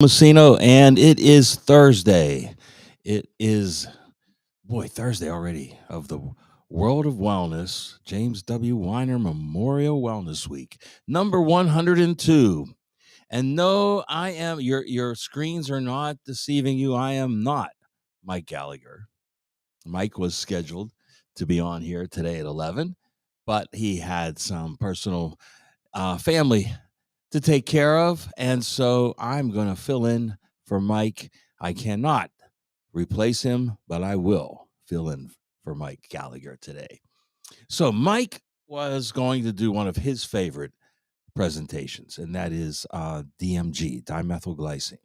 Messino, and it is Thursday. It is, Thursday already of the World of Wellness, James W. Weiner Memorial Wellness Week, number 102. And no, I am, your screens are not deceiving you. I am not Mike Gallagher. Mike was scheduled to be on here today at 11, but he had some personal family to take care of. And so I'm going to fill in for Mike. I cannot replace him, but I will fill in for Mike Gallagher today. So Mike was going to do one of his favorite presentations, and that is DMG, dimethylglycine.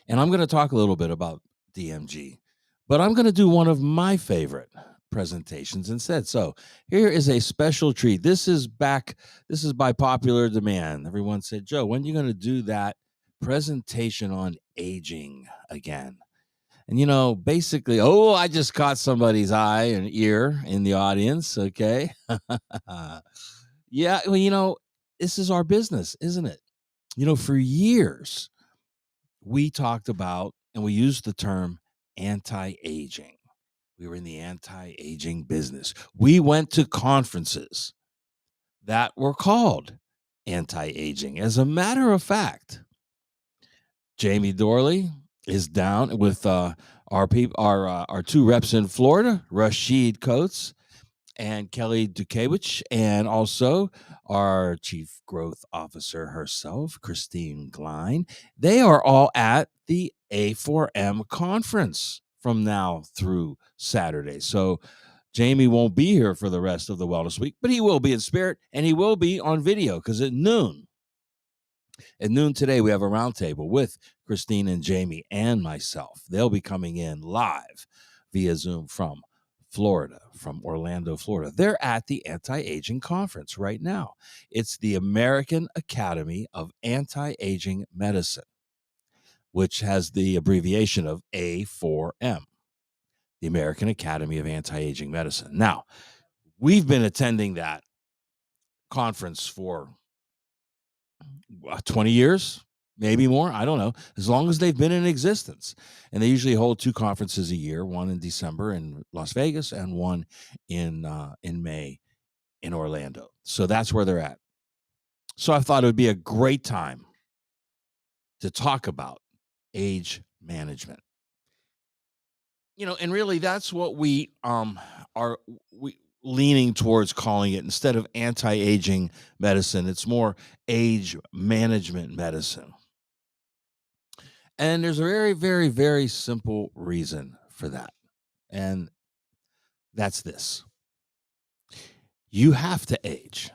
And I'm going to talk a little bit about DMG, but I'm going to do one of my favorite presentations instead. So here is a special treat. This is by popular demand. Everyone said, Joe, when are you going to do that presentation on aging again? And basically, I just caught somebody's eye and ear in the audience. Okay. Yeah, well, this is our business, isn't it? For years we talked about and we used the term anti-aging. We were in the anti-aging business. We went to conferences that were called anti-aging. As a matter of fact, Jamie Dorley is down with our two reps in Florida, Rashid Coates and Kelly Dukewicz, and also our chief growth officer herself, Christine Glein. They are all at the A4M conference from now through Saturday. So Jamie won't be here for the rest of the Wellness Week, but he will be in spirit and he will be on video because at noon today, we have a roundtable with Christine and Jamie and myself. They'll be coming in live via Zoom from Florida, from Orlando, Florida. They're at the Anti-Aging Conference right now. It's the American Academy of Anti-Aging Medicine, which has the abbreviation of A4M, the American Academy of Anti-Aging Medicine. Now, we've been attending that conference for 20 years, maybe more. I don't know. As long as they've been in existence. And they usually hold two conferences a year, one in December in Las Vegas and one in May in Orlando. So that's where they're at. So I thought it would be a great time to talk about age management. And really that's what we are leaning towards calling it. Instead of anti-aging medicine, it's more age management medicine. And there's a very, very, very simple reason for that. And that's this: you have to age,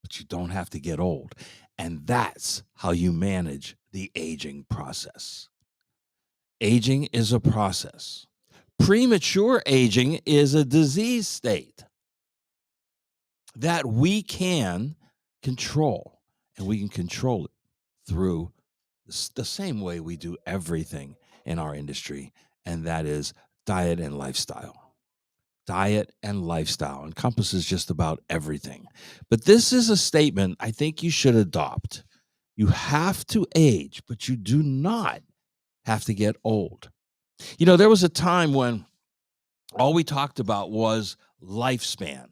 but you don't have to get old. And that's how you manage the aging process. Aging is a process. Premature aging is a disease state that we can control, and we can control it through the same way we do everything in our industry, and that is diet and lifestyle. Diet and lifestyle encompasses just about everything. But this is a statement I think you should adopt. You have to age, but you do not have to get old. There was a time when all we talked about was lifespan,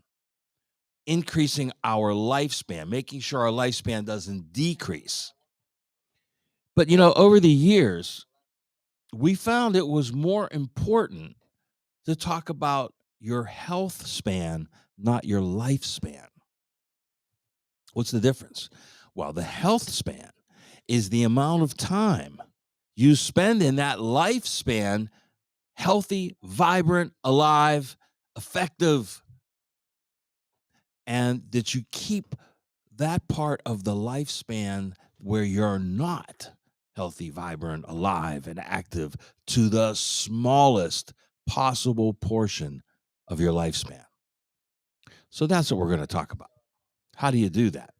increasing our lifespan, making sure our lifespan doesn't decrease. But, over the years, we found it was more important to talk about your health span, not your lifespan. What's the difference? Well, the health span is the amount of time you spend in that lifespan healthy, vibrant, alive, effective, and that you keep that part of the lifespan where you're not healthy, vibrant, alive, and active to the smallest possible portion of your lifespan. So that's what we're going to talk about. How do you do that?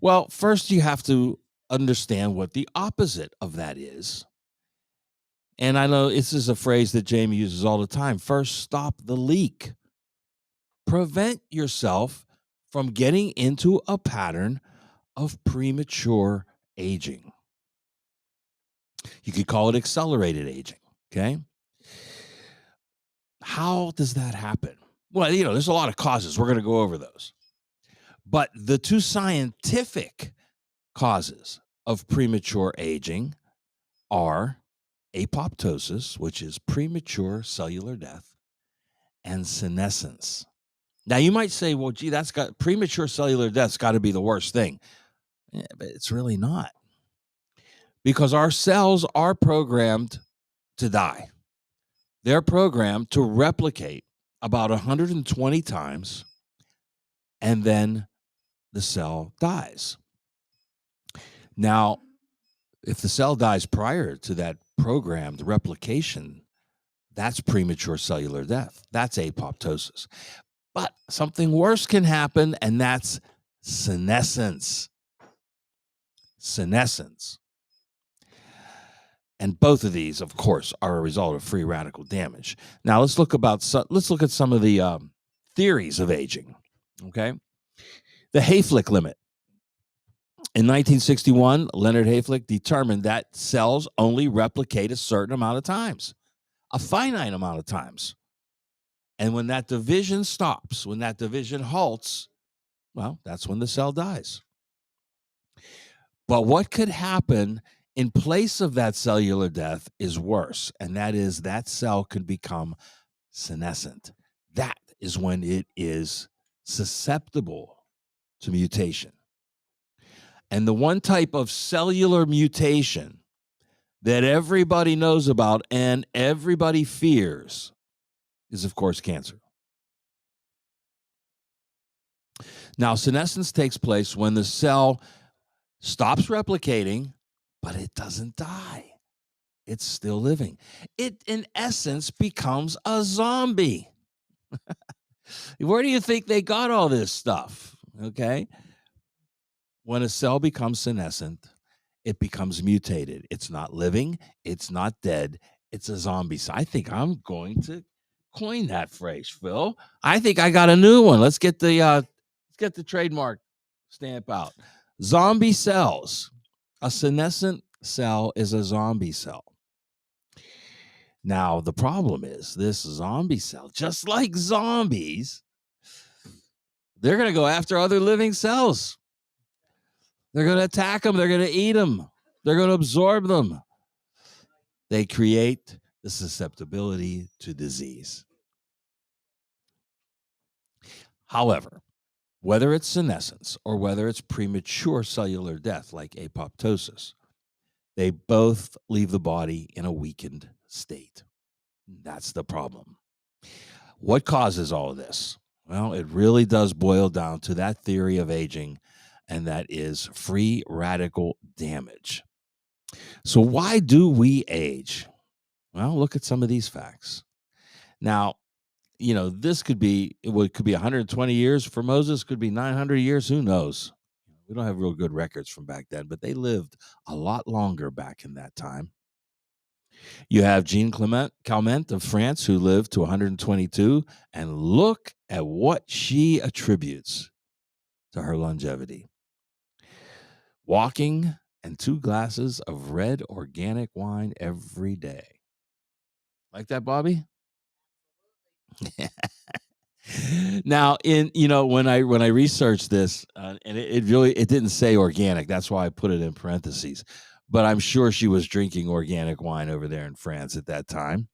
Well, first you have to understand what the opposite of that is. And I know this is a phrase that Jamie uses all the time. First, stop the leak. Prevent yourself from getting into a pattern of premature aging. You could call it accelerated aging. Okay. How does that happen? Well, there's a lot of causes. We're going to go over those. But the two scientific causes of premature aging are apoptosis, which is premature cellular death, and senescence. Now, you might say, well, gee, that's got premature cellular death's got to be the worst thing. Yeah, but it's really not, because our cells are programmed to die. They're programmed to replicate about 120 times, and then the cell dies. Now, if the cell dies prior to that programmed replication, that's premature cellular death. That's apoptosis. But something worse can happen, and that's senescence. Senescence. And both of these, of course, are a result of free radical damage. Now, let's look at some of the theories of aging. Okay, the Hayflick limit. In 1961, Leonard Hayflick determined that cells only replicate a certain amount of times, a finite amount of times. And when that division stops, when that division halts, well, that's when the cell dies. But what could happen in place of that cellular death is worse, and that is that cell could become senescent. That is when it is susceptible to mutation. And the one type of cellular mutation that everybody knows about and everybody fears is, of course, cancer. Now, senescence takes place when the cell stops replicating, but it doesn't die. It's still living. It, in essence, becomes a zombie. Where do you think they got all this stuff? Okay. When a cell becomes senescent, it becomes mutated. It's not living. It's not dead. It's a zombie. So I think I'm going to coin that phrase, Phil. I think I got a new one. Let's get the trademark stamp out. Zombie cells. A senescent cell is a zombie cell. Now, the problem is this zombie cell, just like zombies, they're going to go after other living cells. They're going to attack them. They're going to eat them. They're going to absorb them. They create the susceptibility to disease. However, whether it's senescence or whether it's premature cellular death like apoptosis, they both leave the body in a weakened state. That's the problem. What causes all of this? Well, it really does boil down to that theory of aging, and that is free radical damage. So why do we age? Well, look at some of these facts. Now, this could be 120 years for Moses, could be 900 years, who knows? We don't have real good records from back then, but they lived a lot longer back in that time. You have Jean Calment of France, who lived to 122, and look at what she attributes to her longevity. Walking and 2 glasses of red organic wine every day. Like that, Bobby? Now, when I researched this, and it didn't say organic. That's why I put it in parentheses. But I'm sure she was drinking organic wine over there in France at that time,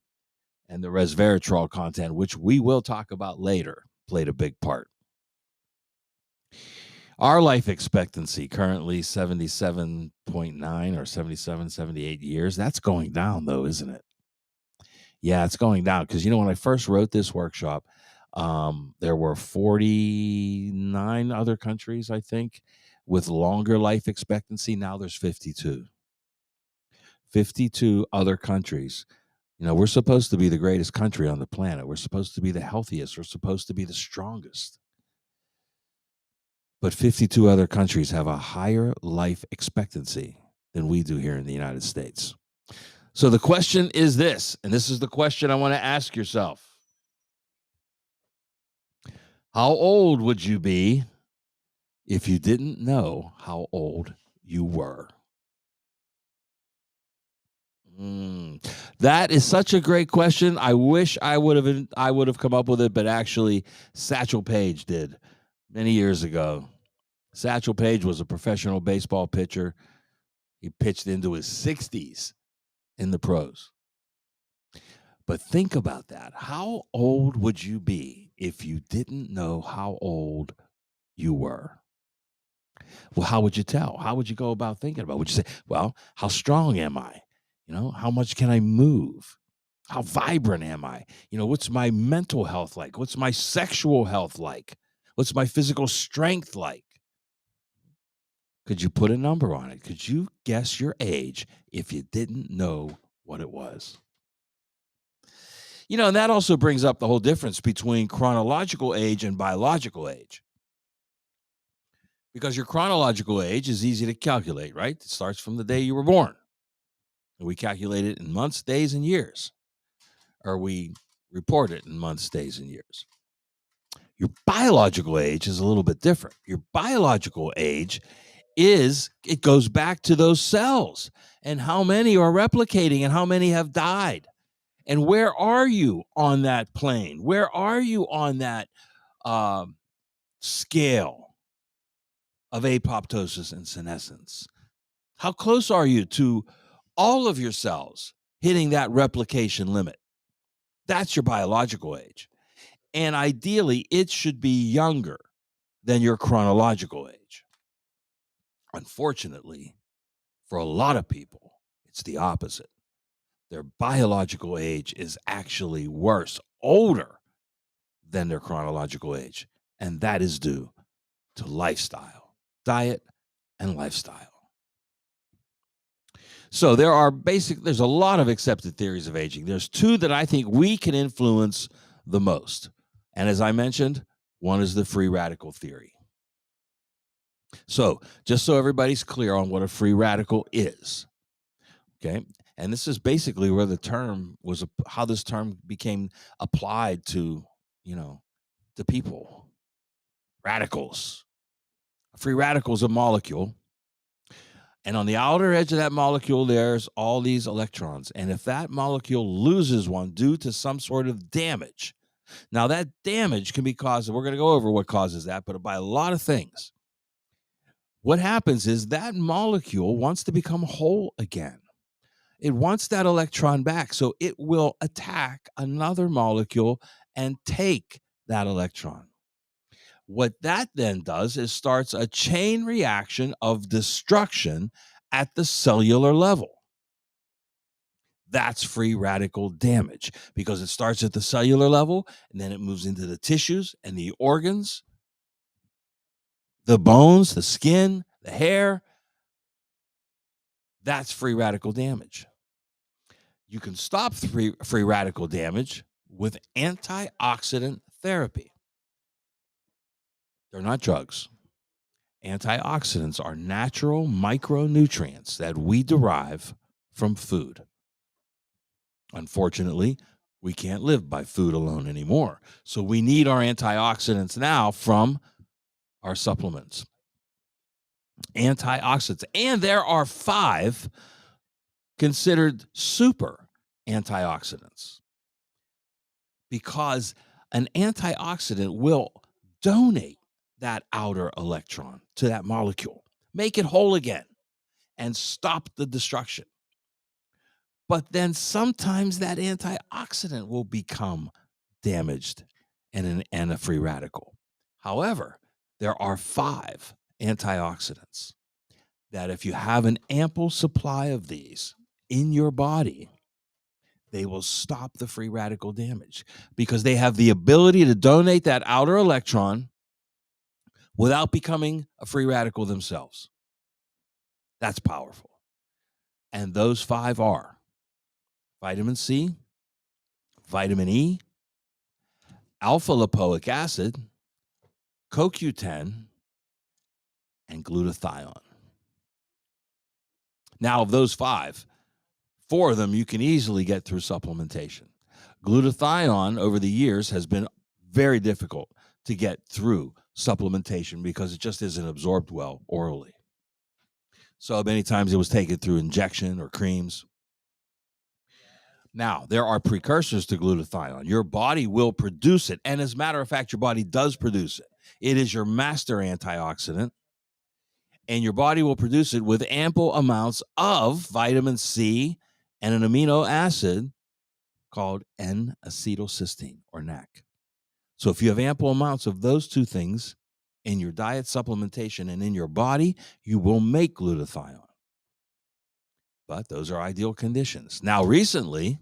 and the resveratrol content, which we will talk about later, played a big part. Our life expectancy currently 77.9 or 77, 78 years. That's going down, though, isn't it? Yeah, it's going down because, when I first wrote this workshop, there were 49 other countries, I think, with longer life expectancy. Now there's 52. 52 other countries. We're supposed to be the greatest country on the planet. We're supposed to be the healthiest. We're supposed to be the strongest. But 52 other countries have a higher life expectancy than we do here in the United States. So the question is this, and this is the question I want to ask yourself. How old would you be if you didn't know how old you were? That is such a great question. I wish I would have come up with it, but actually Satchel Paige did many years ago. Satchel Paige was a professional baseball pitcher. He pitched into his 60s in the pros. But think about that. How old would you be if you didn't know how old you were? Well, how would you tell? How would you go about thinking about it? Would you say, well, how strong am I? How much can I move? How vibrant am I? What's my mental health like? What's my sexual health like? What's my physical strength like? Could you put a number on it? Could you guess your age if you didn't know what it was? And that also brings up the whole difference between chronological age and biological age. Because your chronological age is easy to calculate, right? It starts from the day you were born. And we calculate it in months, days, and years. Or we report it in months, days, and years. Your biological age is a little bit different. Your biological age it goes back to those cells and how many are replicating and how many have died. And where are you on that plane? Where are you on that scale of apoptosis and senescence? How close are you to all of your cells hitting that replication limit? That's your biological age. And ideally, it should be younger than your chronological age. Unfortunately, for a lot of people, it's the opposite. Their biological age is actually worse, older than their chronological age. And that is due to lifestyle, diet, and lifestyle. So there's a lot of accepted theories of aging. There's two that I think we can influence the most. And as I mentioned, one is the free radical theory. So just so everybody's clear on what a free radical is, okay? And this is basically where how this term became applied to, to people. Radicals. A free radical is a molecule. And on the outer edge of that molecule, there's all these electrons. And if that molecule loses one due to some sort of damage, now that damage can be caused, and we're going to go over what causes that, but by a lot of things. What happens is that molecule wants to become whole again. It wants that electron back. So it will attack another molecule and take that electron. What that then does is starts a chain reaction of destruction at the cellular level. That's free radical damage because it starts at the cellular level and then it moves into the tissues and the organs, the bones, the skin, the hair. That's free radical damage. You can stop free radical damage with antioxidant therapy. They're not drugs. Antioxidants are natural micronutrients that we derive from food. Unfortunately, we can't live by food alone anymore. So we need our antioxidants now from our supplements. Antioxidants. And there are 5 considered super antioxidants because an antioxidant will donate that outer electron to that molecule, make it whole again, and stop the destruction. But then sometimes that antioxidant will become damaged and a free radical. However, there are 5 antioxidants that if you have an ample supply of these in your body, they will stop the free radical damage because they have the ability to donate that outer electron without becoming a free radical themselves. That's powerful. And those 5 are vitamin C, vitamin E, alpha lipoic acid, CoQ10, and glutathione. Now, of those 5, 4 of them you can easily get through supplementation. Glutathione over the years has been very difficult to get through supplementation because it just isn't absorbed well orally. So many times it was taken through injection or creams. Now, there are precursors to glutathione. Your body will produce it. And as a matter of fact, your body does produce it. It is your master antioxidant, and your body will produce it with ample amounts of vitamin C and an amino acid called N-acetylcysteine or NAC. So if you have ample amounts of those two things in your diet, supplementation, and in your body, you will make glutathione. But those are ideal conditions. Now, recently,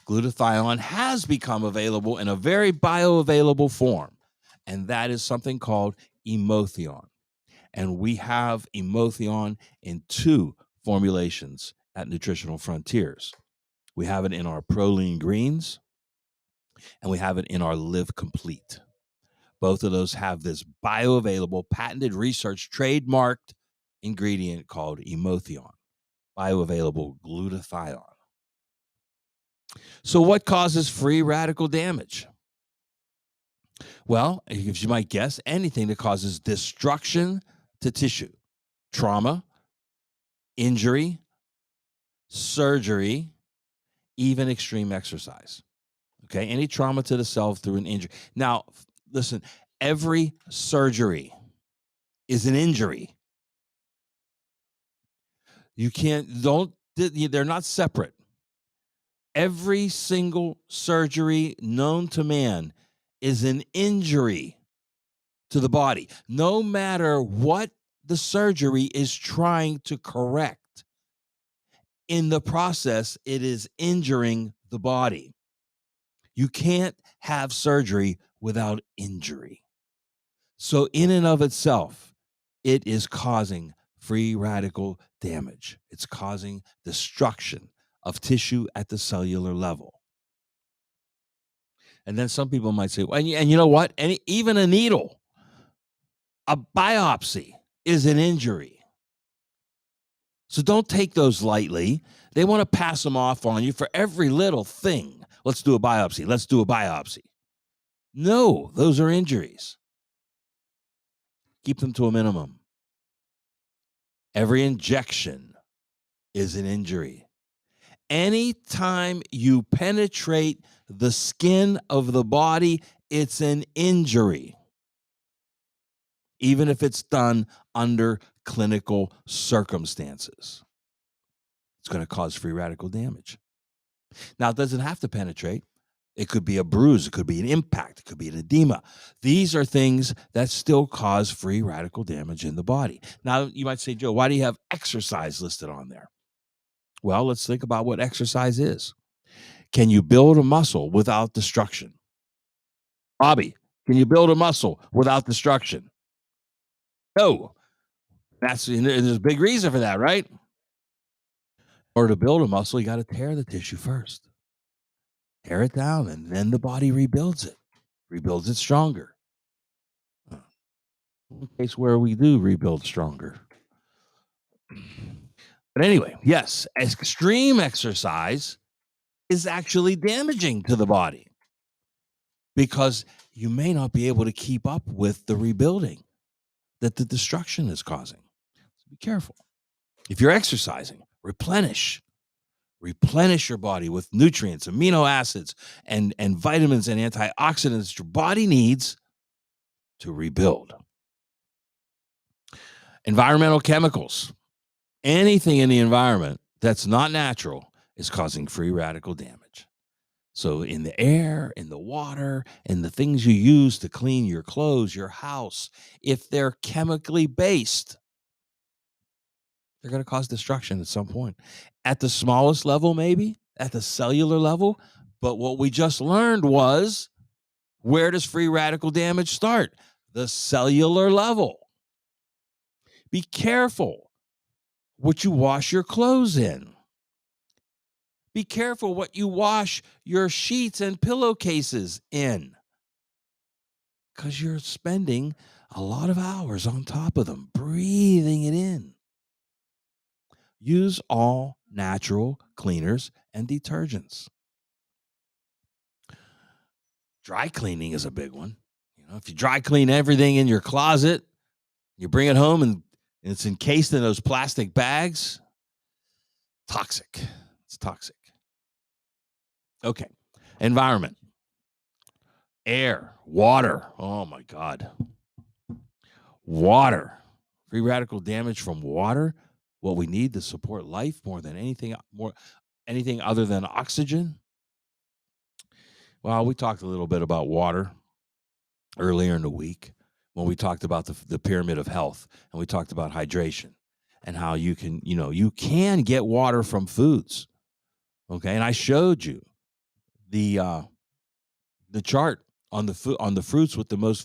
glutathione has become available in a very bioavailable form, and that is something called Emotion. And we have Emotion in two formulations at Nutritional Frontiers. We have it in our Proline Greens, and we have it in our Live Complete. Both of those have this bioavailable, patented, research, trademarked ingredient called Emotion, bioavailable glutathione. So, what causes free radical damage? Well, if you might guess, anything that causes destruction to tissue, trauma, injury, surgery, even extreme exercise. Okay, any trauma to the cell through an injury. Now, listen, every surgery is an injury. You can't, don't, they're not separate. Every single surgery known to man is an injury to the body, no matter what the surgery is trying to correct. In the process, it is injuring the body. You can't have surgery without injury. So, in and of itself, it is causing free radical damage. It's causing destruction of tissue at the cellular level. And then some people might say, well, and you know what? Even a needle, a biopsy is an injury. So don't take those lightly. They want to pass them off on you for every little thing. Let's do a biopsy. Let's do a biopsy. No, those are injuries. Keep them to a minimum. Every injection is an injury. Anytime you penetrate the skin of the body, it's an injury, even if it's done under clinical circumstances. It's going to cause free radical damage. Now, it doesn't have to penetrate. It could be a bruise. It could be an impact. It could be an edema. These are things that still cause free radical damage in the body. Now, you might say, Joe, why do you have exercise listed on there? Well, let's think about what exercise is. Can you build a muscle without destruction? Bobby, can you build a muscle without destruction? No. There's a big reason for that, right? In order to build a muscle, you got to tear the tissue first. Tear it down, and then the body rebuilds it stronger. In case where we do rebuild stronger. But anyway, yes, extreme exercise is actually damaging to the body because you may not be able to keep up with the rebuilding that the destruction is causing. So be careful. If you're exercising, replenish your body with nutrients, amino acids, and vitamins and antioxidants your body needs to rebuild. Environmental chemicals. Anything in the environment that's not natural is causing free radical damage. So in the air, in the water, and the things you use to clean your clothes, your house, if they're chemically based, they're going to cause destruction at some point. At the smallest level, maybe, at the cellular level. But what we just learned was, where does free radical damage start? The cellular level. Be careful what you wash your clothes in. Be careful what you wash your sheets and pillowcases in, because you're spending a lot of hours on top of them, breathing it in. Use all natural cleaners and detergents. Dry cleaning is a big one. If you dry clean everything in your closet, you bring it home and it's encased in those plastic bags, toxic. It's toxic. Okay. Environment, air, water. Oh my God. Water. Free radical damage from water. What we need to support life more than anything other than oxygen. Well, we talked a little bit about water earlier in the week when we talked about the pyramid of health, and we talked about hydration and how you can get water from foods. Okay. And I showed you the chart on the fruits with the most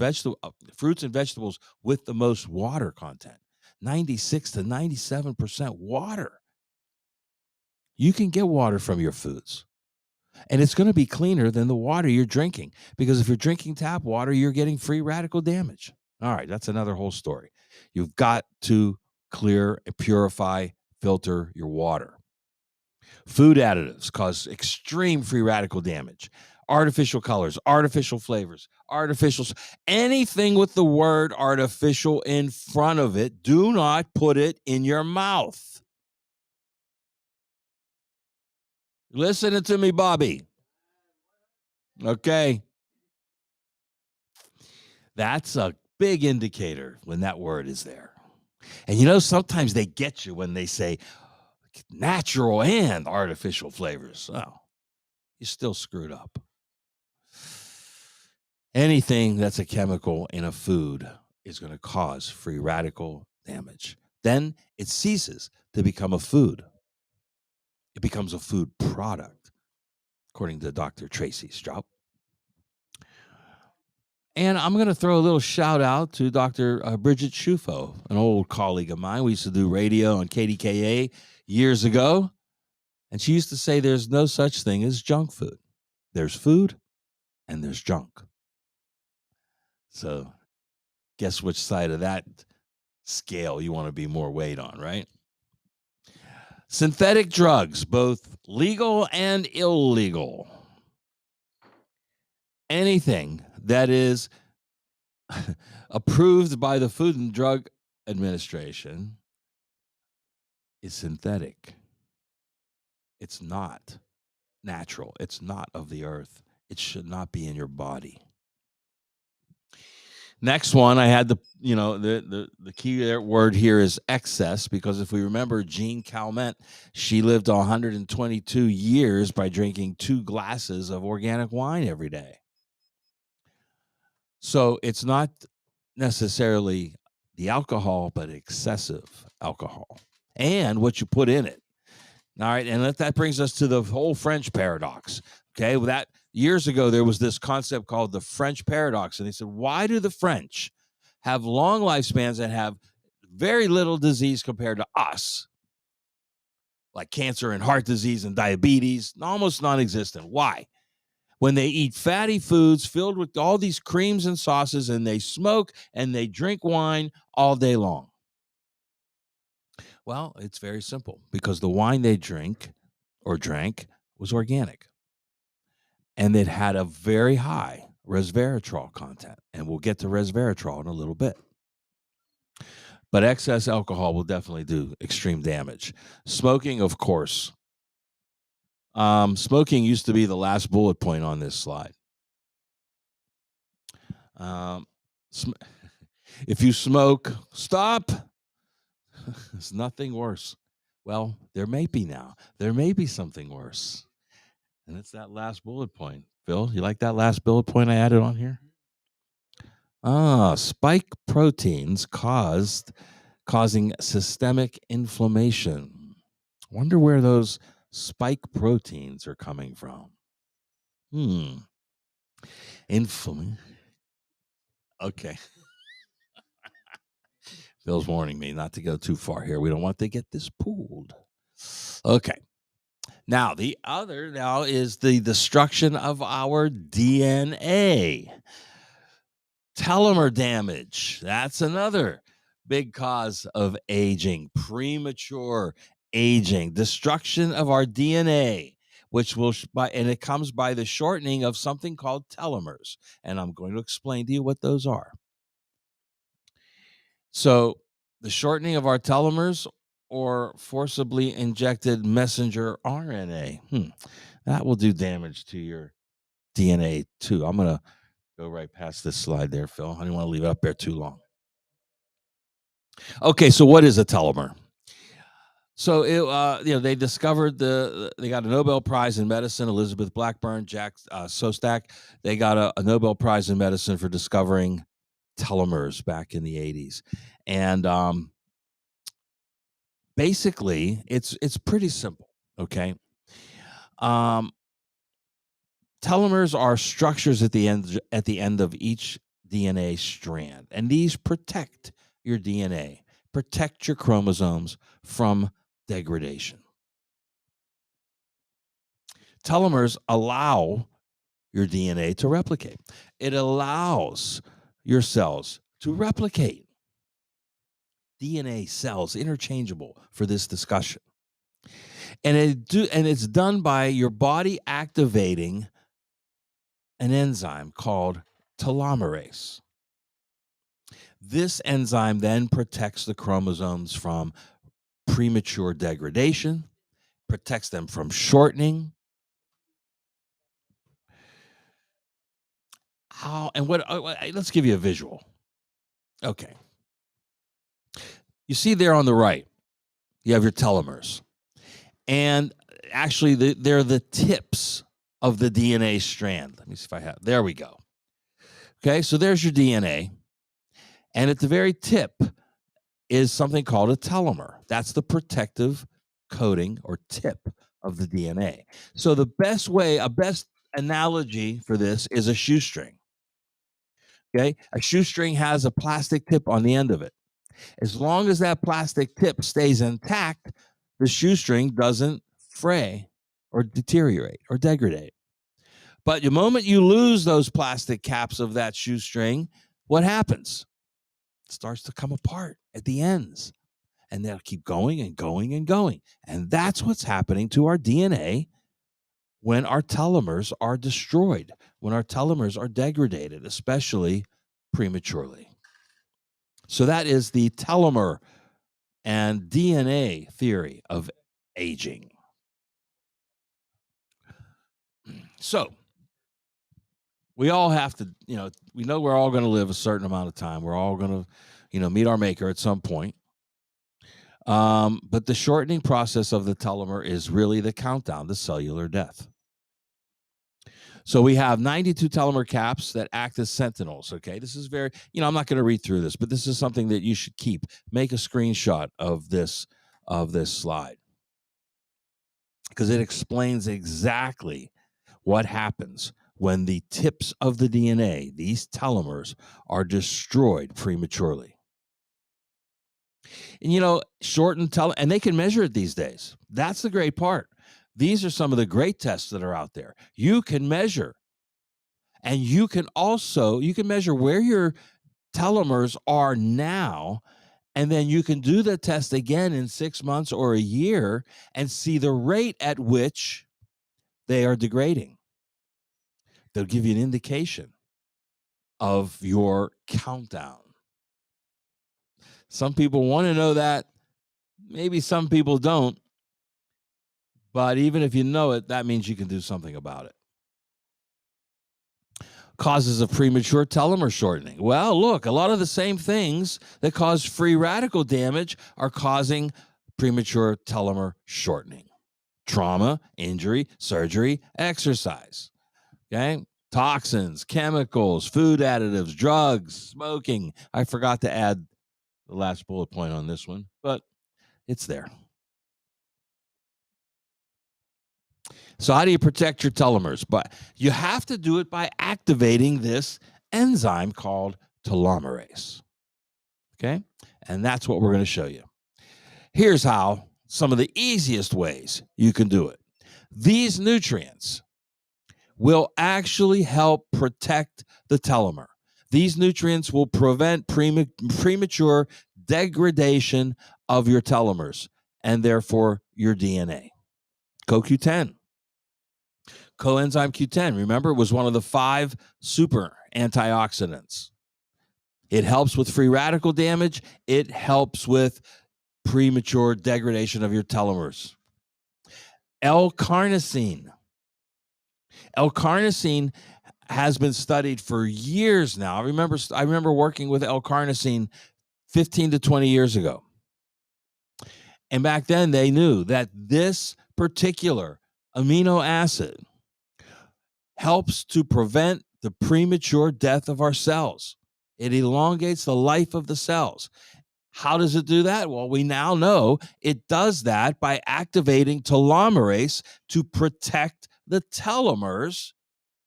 fruits and vegetables with the most water content. 96 to 97% water. You can get water from your foods. And it's going to be cleaner than the water you're drinking, because if you're drinking tap water, you're getting free radical damage. All right, that's another whole story. You've got to clear and purify, filter your water. Food additives cause extreme free radical damage. Artificial colors, artificial flavors, anything with the word artificial in front of it, do not put it in your mouth. Listen to me, Bobby. Okay. That's a big indicator when that word is there. And sometimes they get you when they say natural and artificial flavors. Oh, you're still screwed up. Anything that's a chemical in a food is going to cause free radical damage. Then it ceases to become a food. It becomes a food product, according to Dr. Tracy Strout. And I'm going to throw a little shout out to Dr. Bridget Shufo, an old colleague of mine. We used to do radio on KDKA years ago. And she used to say there's no such thing as junk food. There's food and there's junk. So guess which side of that scale you want to be more weight on, right? Synthetic drugs, both legal and illegal. Anything that is approved by the Food and Drug Administration is synthetic. It's not natural. It's not of the earth. It should not be in your body. Next one, I had the key word here is excess, because if we remember Jean Calment, she lived 122 years by drinking 2 glasses of organic wine every day. So it's not necessarily the alcohol, but excessive alcohol and what you put in it. All right, and that brings us to the whole French paradox. Okay, well, that years ago there was this concept called the French paradox, and they said, why do the French have long lifespans and have very little disease compared to us, like cancer and heart disease and diabetes, almost non-existent? Why? When they eat fatty foods filled with all these creams and sauces, and they smoke and they drink wine all day long. Well, it's very simple, because the wine they drank was organic, and it had a very high resveratrol content, and we'll get to resveratrol in a little bit. But excess alcohol will definitely do extreme damage. Smoking, of course. Smoking used to be the last bullet point on this slide. If you smoke, stop. There's nothing worse. Well, there may be now. There may be something worse. And it's that last bullet point. Phil, you like that last bullet point I added on here? Spike proteins causing systemic inflammation. Wonder where those spike proteins are coming from. Inflammation. Okay. Phil's warning me not to go too far here. We don't want to get this pooled. Okay. Now, the other is the destruction of our DNA. Telomere damage. That's another big cause of aging, premature aging, destruction of our DNA, which and it comes by the shortening of something called telomeres. And I'm going to explain to you what those are. So the shortening of our telomeres or forcibly injected messenger RNA. That will do damage to your DNA too. I'm going to go right past this slide there, Phil. I don't want to leave it up there too long. Okay, so what is a telomere? So they discovered they got a Nobel Prize in medicine. Elizabeth Blackburn, Jack Szostak, they got a Nobel Prize in medicine for discovering telomeres back in the 80s. And basically, it's pretty simple. Okay, um, telomeres are structures at the end of each DNA strand, and these protect your DNA, protect your chromosomes from degradation. Telomeres allow your DNA to replicate. It allows your cells to replicate. DNA cells interchangeable for this discussion. And it's done by your body activating an enzyme called telomerase. This enzyme then protects the chromosomes from premature degradation, protects them from shortening. Let's give you a visual. Okay. You see there on the right, you have your telomeres. And actually, they're the tips of the DNA strand. Let me see if I have. There we go. Okay, so there's your DNA. And at the very tip is something called a telomere. That's the protective coating or tip of the DNA. So a best analogy for this is a shoestring. Okay, a shoestring has a plastic tip on the end of it. As long as that plastic tip stays intact, the shoestring doesn't fray or deteriorate or degrade. But the moment you lose those plastic caps of that shoestring, what happens? It starts to come apart at the ends. And they'll keep going and going and going. And that's what's happening to our DNA when our telomeres are destroyed, when our telomeres are degraded, especially prematurely. So that is the telomere and DNA theory of aging. So we all have to, we know we're all going to live a certain amount of time. We're all going to, meet our maker at some point. But the shortening process of the telomere is really the countdown to cellular death. So we have 92 telomere caps that act as sentinels. Okay, this is very, I'm not going to read through this, but this is something that you should keep. Make a screenshot of this slide because it explains exactly what happens when the tips of the DNA, these telomeres, are destroyed prematurely. And shortened and they can measure it these days. That's the great part. These are some of the great tests that are out there. You can measure. And you can measure where your telomeres are now, and then you can do the test again in 6 months or a year and see the rate at which they are degrading. They'll give you an indication of your countdown. Some people want to know that. Maybe some people don't. But even if you know it, that means you can do something about it. Causes of premature telomere shortening. Well, look, a lot of the same things that cause free radical damage are causing premature telomere shortening. Trauma, injury, surgery, exercise. Okay? Toxins, chemicals, food additives, drugs, smoking. I forgot to add the last bullet point on this one, but it's there. So how do you protect your telomeres? But you have to do it by activating this enzyme called telomerase. Okay? And that's what we're going to show you. Here's how, some of the easiest ways you can do it. These nutrients will actually help protect the telomere. These nutrients will prevent premature degradation of your telomeres and therefore your DNA. CoQ10. Coenzyme Q10, remember, it was one of the 5 super antioxidants. It helps with free radical damage. It helps with premature degradation of your telomeres. L-carnosine. L-carnosine has been studied for years now. I remember working with L-carnosine 15 to 20 years ago. And back then they knew that this particular amino acid helps to prevent the premature death of our cells. It elongates the life of the cells. How does it do that? Well, we now know it does that by activating telomerase to protect the telomers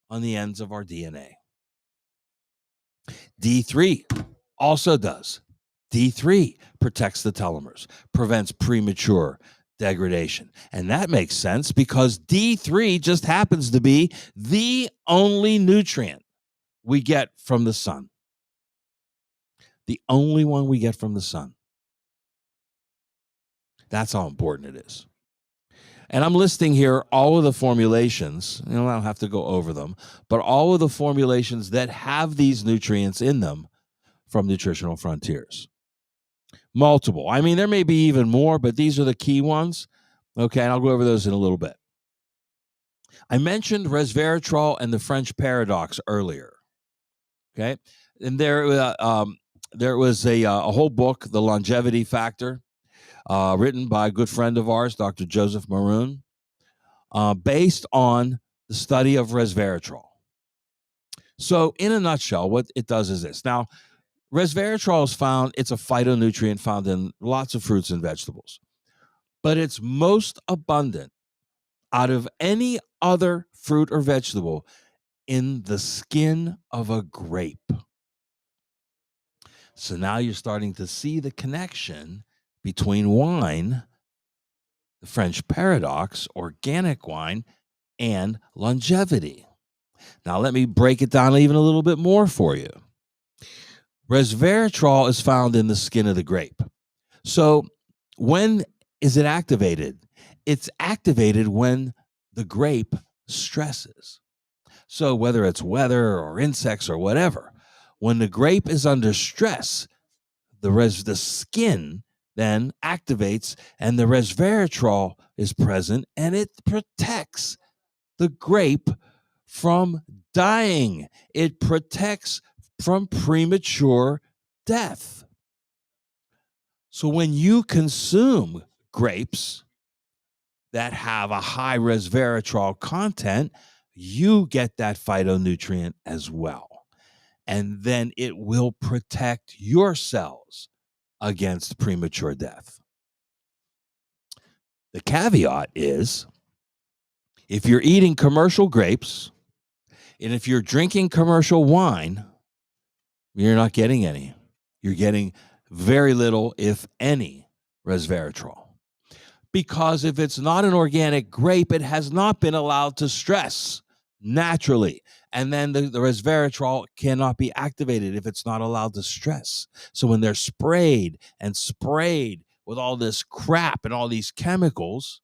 on the ends of our DNA. D3 also does. D3 protects the telomers, prevents premature degradation. And that makes sense because D3 just happens to be the only nutrient we get from the sun. The only one we get from the sun. That's how important it is. And I'm listing here all of the formulations. I don't have to go over them, but all of the formulations that have these nutrients in them from Nutritional Frontiers. Multiple. I mean, there may be even more, but these are the key ones. Okay, and I'll go over those in a little bit. I mentioned resveratrol and the French paradox earlier. Okay, and there was a whole book, The Longevity Factor, written by a good friend of ours, Dr. Joseph Maroon, based on the study of resveratrol. So, in a nutshell, what it does is this. Now, resveratrol is found, it's a phytonutrient found in lots of fruits and vegetables, but it's most abundant out of any other fruit or vegetable in the skin of a grape. So now you're starting to see the connection between wine, the French paradox, organic wine, and longevity. Now, let me break it down even a little bit more for you. Resveratrol is found in the skin of the grape. So, when is it activated? It's activated when the grape stresses. So, whether it's weather or insects or whatever, when the grape is under stress, the skin then activates and the resveratrol is present and it protects the grape from dying. It protects from premature death. So when you consume grapes that have a high resveratrol content, you get that phytonutrient as well. And then it will protect your cells against premature death. The caveat is if you're eating commercial grapes and if you're drinking commercial wine, you're not getting any. You're getting very little, if any, resveratrol. Because if it's not an organic grape, it has not been allowed to stress naturally. And then the resveratrol cannot be activated if it's not allowed to stress. So when they're sprayed with all this crap and all these chemicals,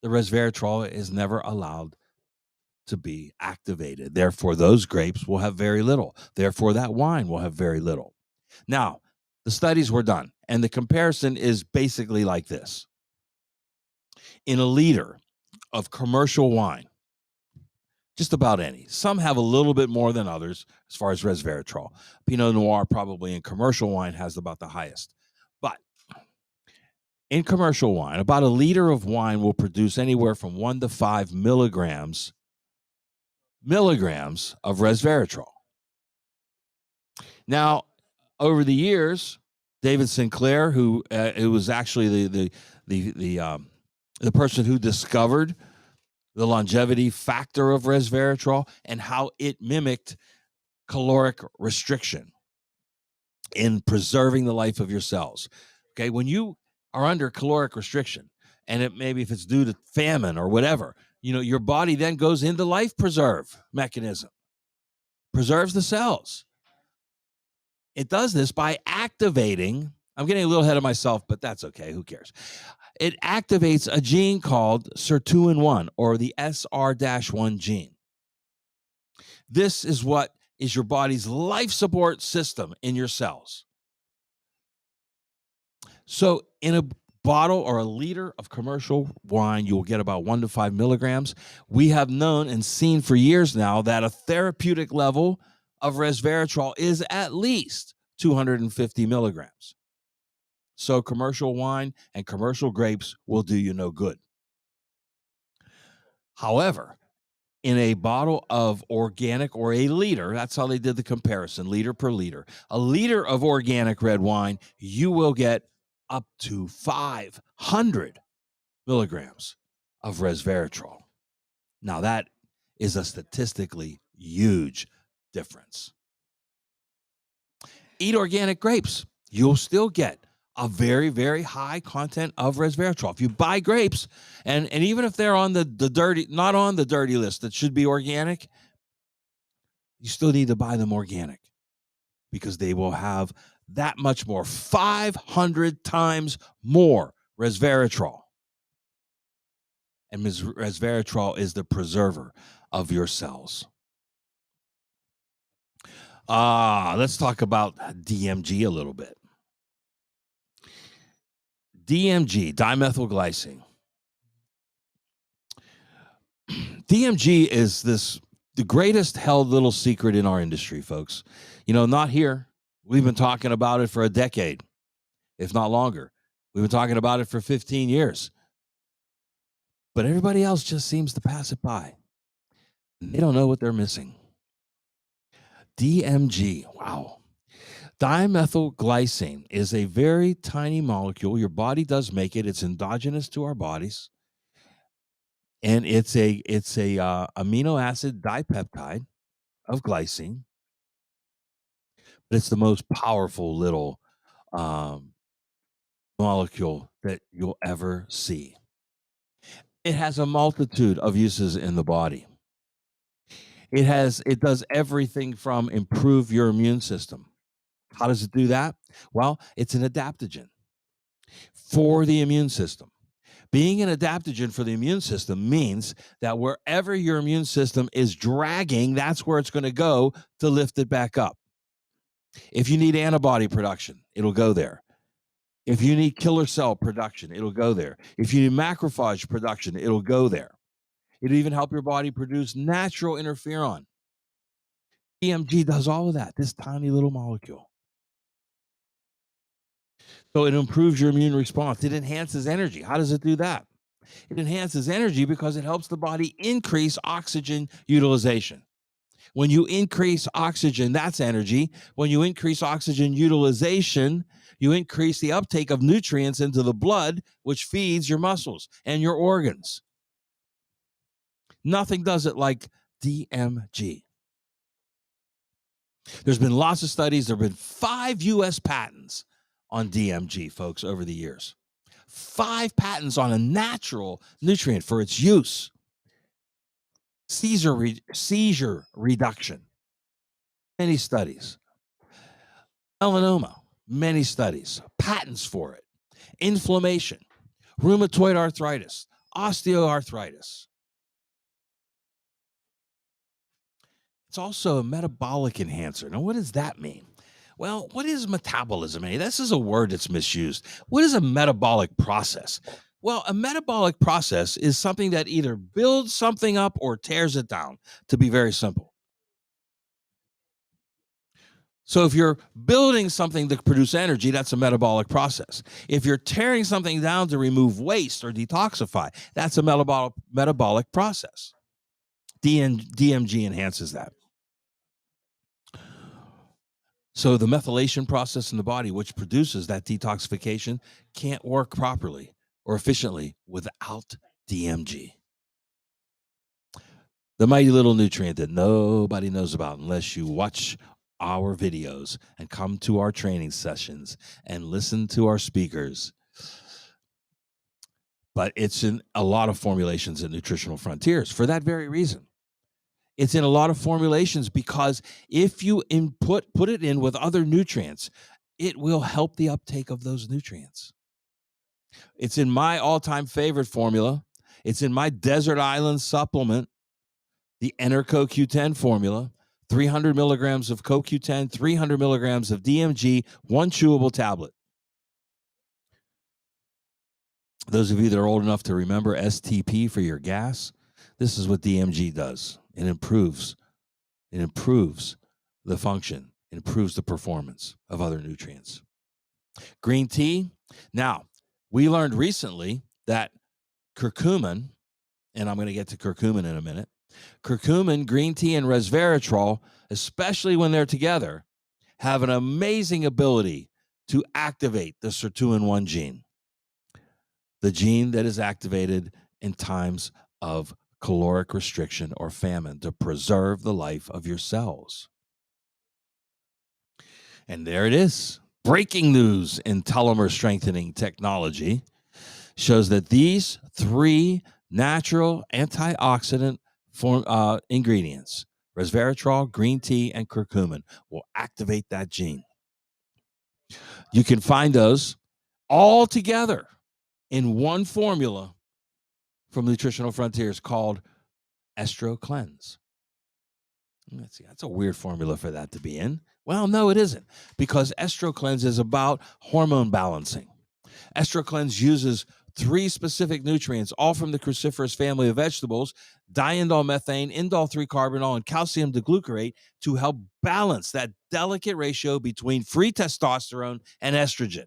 the resveratrol is never allowed to be activated. Therefore, those grapes will have very little. Therefore, that wine will have very little. Now, the studies were done, and the comparison is basically like this. In a liter of commercial wine, just about any. Some have a little bit more than others as far as resveratrol. Pinot Noir probably in commercial wine has about the highest. But in commercial wine, about a liter of wine will produce anywhere from 1 to 5 milligrams of resveratrol. Now, over the years, David Sinclair, who was actually the person who discovered the longevity factor of resveratrol and how it mimicked caloric restriction in preserving the life of your cells. Okay, when you are under caloric restriction, and maybe if it's due to famine or whatever, your body then goes into life preserve mechanism, preserves the cells. It does this by activating, I'm getting a little ahead of myself, but that's okay, who cares? It activates a gene called sirtuin-1 or the SR-1 gene. This is what is your body's life support system in your cells. So in a bottle or a liter of commercial wine, you will get about 1 to 5 milligrams. We have known and seen for years now that a therapeutic level of resveratrol is at least 250 milligrams. So commercial wine and commercial grapes will do you no good. However, in a bottle of organic, or a liter, that's how they did the comparison, liter per liter, a liter of organic red wine, you will get up to 500 milligrams of resveratrol. Now, that is a statistically huge difference. Eat organic grapes. You'll still get a very, very high content of resveratrol. If you buy grapes, and even if they're on the dirty, not on the dirty list that should be organic, you still need to buy them organic, because they will have that much more, 500 times more resveratrol. And resveratrol is the preserver of your cells. Let's talk about DMG a little bit. DMG, dimethylglycine. DMG is the greatest held little secret in our industry, folks. Not here. We've been talking about it for a decade, if not longer. We've been talking about it for 15 years. But everybody else just seems to pass it by. They don't know what they're missing. DMG, wow. Dimethylglycine is a very tiny molecule. Your body does make it. It's endogenous to our bodies. And it's a amino acid dipeptide of glycine. But it's the most powerful little molecule that you'll ever see. It has a multitude of uses in the body. It does everything from improve your immune system. How does it do that? Well, it's an adaptogen for the immune system. Being an adaptogen for the immune system means that wherever your immune system is dragging, that's where it's going to go to lift it back up. If you need antibody production, it'll go there. If you need killer cell production, it'll go there. If you need macrophage production, it'll go there. It'll even help your body produce natural interferon. DMG does all of that, this tiny little molecule. So it improves your immune response. It enhances energy. How does it do that? It enhances energy because it helps the body increase oxygen utilization. When you increase oxygen, that's energy. When you increase oxygen utilization, you increase the uptake of nutrients into the blood, which feeds your muscles and your organs. Nothing does it like DMG. There's been lots of studies. There have been 5 U.S. patents on DMG, folks, over the years. 5 patents on a natural nutrient for its use. Seizure reduction. Many studies. Melanoma. Many studies. Patents for it. Inflammation. Rheumatoid arthritis. Osteoarthritis. It's also a metabolic enhancer. Now, what does that mean? Well, what is metabolism? This is a word that's misused. What is a metabolic process? Well, a metabolic process is something that either builds something up or tears it down, to be very simple. So if you're building something to produce energy, that's a metabolic process. If you're tearing something down to remove waste or detoxify, that's a metabolic process. DMG enhances that. So the methylation process in the body, which produces that detoxification, can't work properly or efficiently without DMG. The mighty little nutrient that nobody knows about unless you watch our videos and come to our training sessions and listen to our speakers. But it's in a lot of formulations at Nutritional Frontiers for that very reason. It's in a lot of formulations because if you put it in with other nutrients, it will help the uptake of those nutrients. It's in my all-time favorite formula. It's in my Desert Island supplement, the EnerCoQ10 formula, 300 milligrams of CoQ10, 300 milligrams of DMG, 1 chewable tablet. Those of you that are old enough to remember STP for your gas, this is what DMG does. It improves the function, it improves the performance of other nutrients. Green tea. Now, we learned recently that curcumin, and I'm going to get to curcumin in a minute. Curcumin, green tea, and resveratrol, especially when they're together, have an amazing ability to activate the sirtuin-1 gene, the gene that is activated in times of caloric restriction or famine to preserve the life of your cells. And there it is. Breaking news in telomere strengthening technology shows that these three natural antioxidant ingredients, resveratrol, green tea, and curcumin, will activate that gene. You can find those all together in one formula from Nutritional Frontiers called Estro Cleanse. Let's see, that's a weird formula for that to be in. Well, no, it isn't, because Estro Cleanse is about hormone balancing. Estro Cleanse uses three specific nutrients, all from the cruciferous family of vegetables, diindolylmethane, indole 3-carbinol, and calcium diglucarate, to help balance that delicate ratio between free testosterone and estrogen.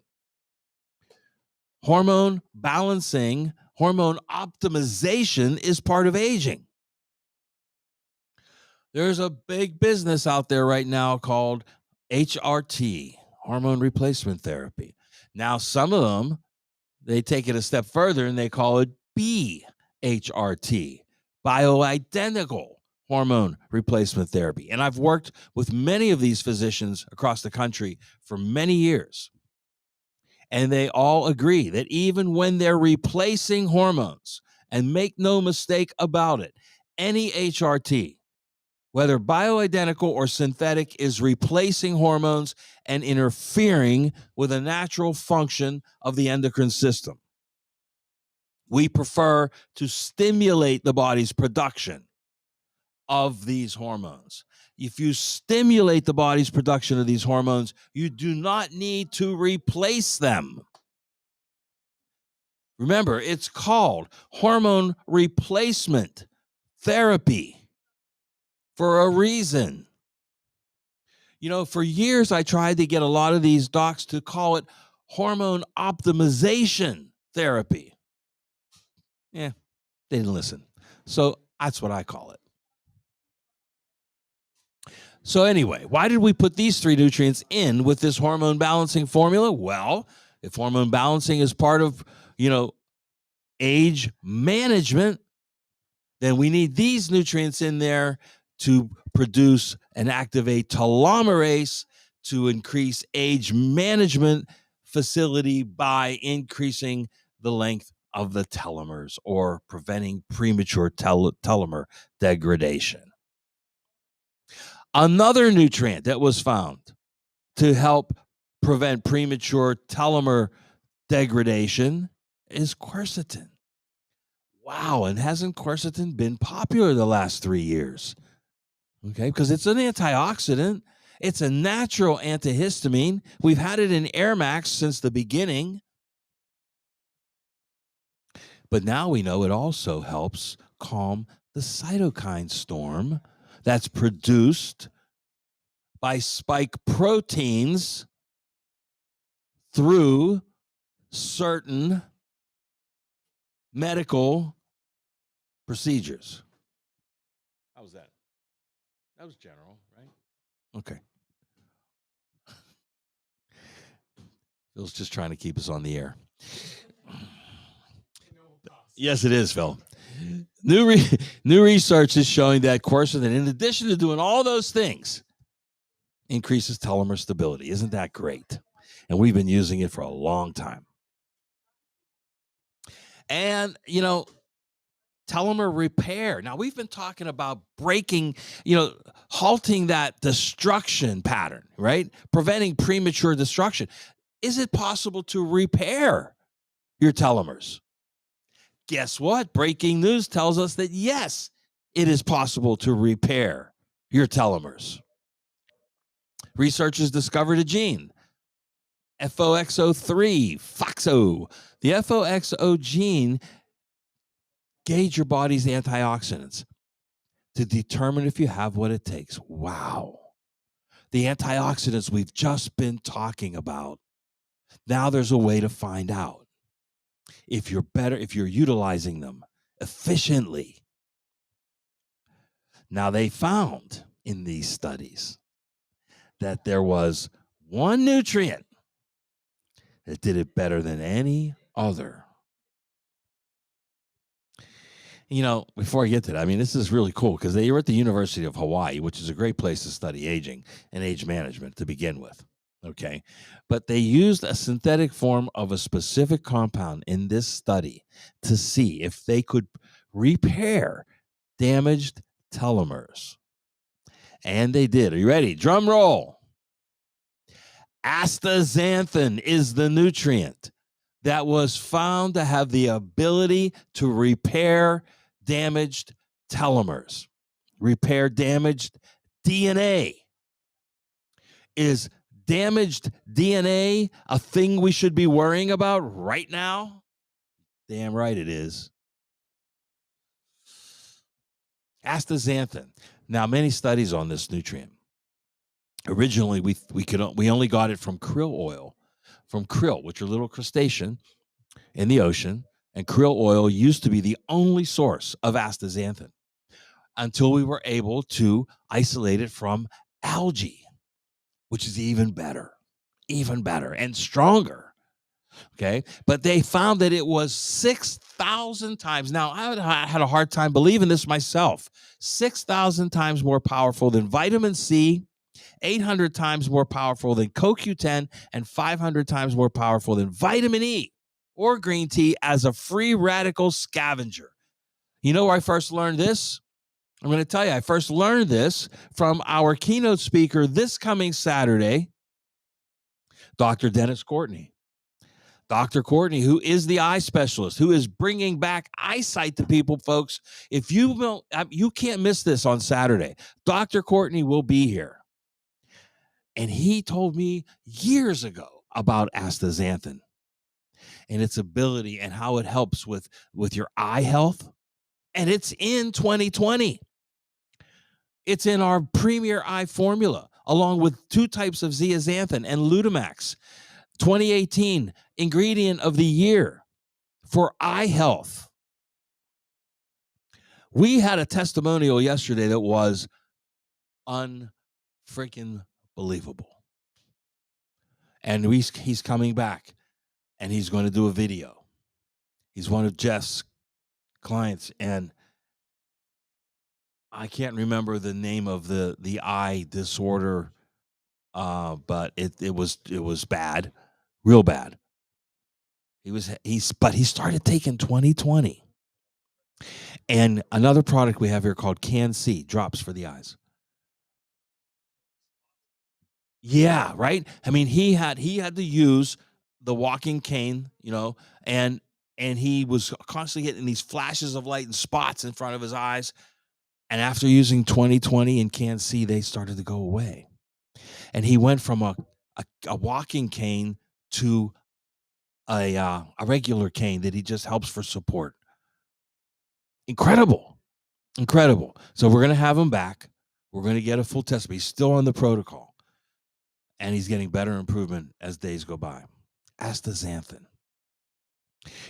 Hormone balancing, hormone optimization is part of aging. There's a big business out there right now called HRT, hormone replacement therapy. Now, some of them, they take it a step further and they call it BHRT, bioidentical hormone replacement therapy. And I've worked with many of these physicians across the country for many years. And they all agree that even when they're replacing hormones, and make no mistake about it, any HRT, whether bioidentical or synthetic, is replacing hormones and interfering with a natural function of the endocrine system. We prefer to stimulate the body's production of these hormones. If you stimulate the body's production of these hormones, you do not need to replace them. Remember, it's called hormone replacement therapy for a reason. You know, for years, I tried to get a lot of these docs to call it hormone optimization therapy. Yeah, they didn't listen. So that's what I call it. So anyway, why did we put these three nutrients in with this hormone balancing formula? Well, if hormone balancing is part of, age management, then we need these nutrients in there to produce and activate telomerase to increase age management facility by increasing the length of the telomeres or preventing premature telomere degradation. Another nutrient that was found to help prevent premature telomere degradation is quercetin. Wow, and hasn't quercetin been popular the last 3 years? Okay, because it's an antioxidant. It's a natural antihistamine. We've had it in Air Max since the beginning. But now we know it also helps calm the cytokine storm that's produced by spike proteins through certain medical procedures. How was that? That was general, right? Okay. Phil's just trying to keep us on the air. Yes, it is, Phil. New research is showing that quercetin, in addition to doing all those things, increases telomere stability. Isn't that great? And we've been using it for a long time. And, telomere repair. Now, we've been talking about breaking, halting that destruction pattern, right? Preventing premature destruction. Is it possible to repair your telomeres? Guess what? Breaking news tells us that yes, it is possible to repair your telomeres. Researchers discovered a gene, FOXO3, FOXO. The FOXO gene gauge your body's antioxidants to determine if you have what it takes. Wow. The antioxidants we've just been talking about. Now there's a way to find out if you're utilizing them efficiently. Now they found in these studies that there was one nutrient that did it better than any other. Before I get to that, this is really cool because they were at the University of Hawaii, which is a great place to study aging and age management to begin with. Okay. But they used a synthetic form of a specific compound in this study to see if they could repair damaged telomeres. And they did. Are you ready? Drum roll. Astaxanthin is the nutrient that was found to have the ability to repair damaged telomeres, repair damaged DNA. Is damaged DNA a thing we should be worrying about right now? Damn right it is. Astaxanthin. Now, many studies on this nutrient. Originally, we only got it from krill oil, from krill, which are little crustacean in the ocean, and krill oil used to be the only source of astaxanthin until we were able to isolate it from algae, which is even better and stronger. Okay. But they found that it was 6,000 times. Now, I had a hard time believing this myself. 6,000 times more powerful than vitamin C, 800 times more powerful than CoQ10, and 500 times more powerful than vitamin E or green tea as a free radical scavenger. You know where I first learned this? I'm going to tell you, I first learned this from our keynote speaker this coming Saturday, Dr. Dennis Courtney. Dr. Courtney, who is the eye specialist, who is bringing back eyesight to people, folks. If you can't miss this on Saturday. Dr. Courtney will be here. And he told me years ago about astaxanthin and its ability and how it helps with your eye health. And it's in 2020. It's in our Premier Eye formula, along with 2 types of zeaxanthin and Lutamax. 2018 ingredient of the year for eye health. We had a testimonial yesterday that was unfreaking believable. And he's coming back and he's going to do a video. He's one of Jeff's clients, and I can't remember the name of the eye disorder, but it was bad, real bad. He started taking 2020. And another product we have here called Can C, drops for the eyes. Yeah, right. He had to use the walking cane, and he was constantly getting these flashes of light and spots in front of his eyes. And after using 2020 and Can C, they started to go away. And he went from a walking cane to a regular cane that he just helps for support. Incredible. So we're going to have him back. We're going to get a full test, but he's still on the protocol. And he's getting better improvement as days go by. Astaxanthin.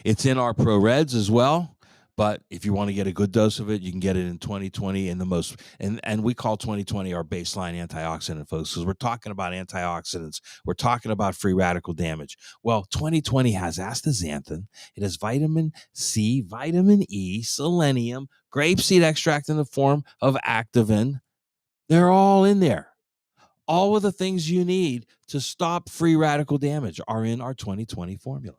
It's in our Pro Reds as well. But if you want to get a good dose of it, you can get it in 2020 and we call 2020 our baseline antioxidant, folks, because we're talking about antioxidants. We're talking about free radical damage. Well, 2020 has astaxanthin. It has vitamin C, vitamin E, selenium, grapeseed extract in the form of activin. They're all in there. All of the things you need to stop free radical damage are in our 2020 formula.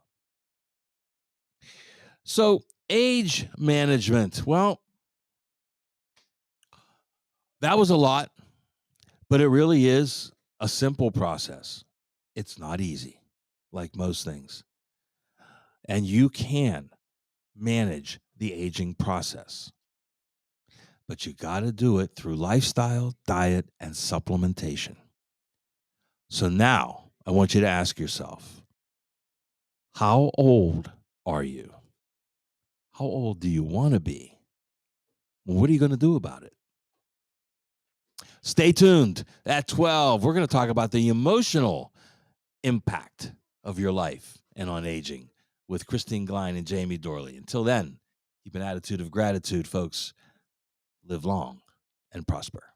So, age management. Well, that was a lot, but it really is a simple process. It's not easy, like most things. And you can manage the aging process, but you got to do it through lifestyle, diet, and supplementation. So now I want you to ask yourself, how old are you? How old do you want to be? What are you going to do about it? Stay tuned. At 12, we're going to talk about the emotional impact of your life and on aging with Christine Glein and Jamie Dorley. Until then, keep an attitude of gratitude, folks. Live long and prosper.